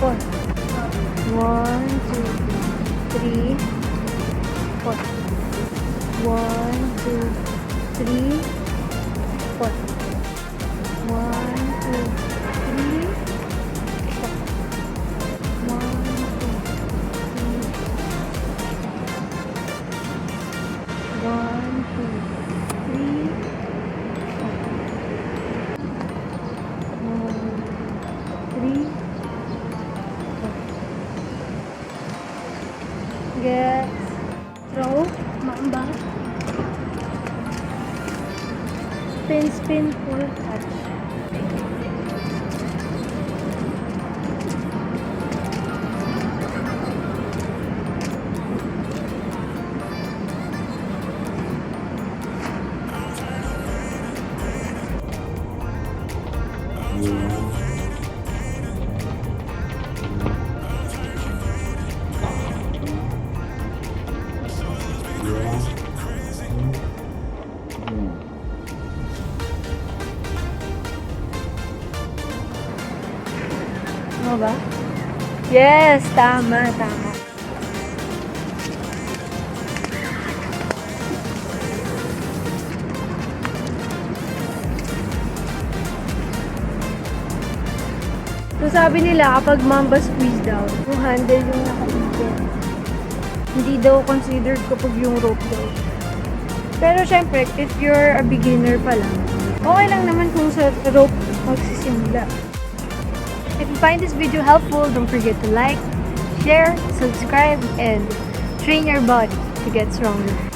4. 1, 2, 3, 4. 1, 2, 3, 4. 1, 2, 3, 4. 1, 2, 3, 1, 2, 3, 4. 1, 3, 4. Gets. Throw. Mamba. Spin, spin, pull, catch. Ano ba? Yes! Tama, tama. So sabi nila kapag mamba squeeze daw, yung handle yung nakaipit. Hindi daw considered kapag yung rope daw. Pero syempre, if you're a beginner pa lang, okay lang naman kung sa rope magsisimula. If you find this video helpful, don't forget to like, share, subscribe, and train your body to get stronger.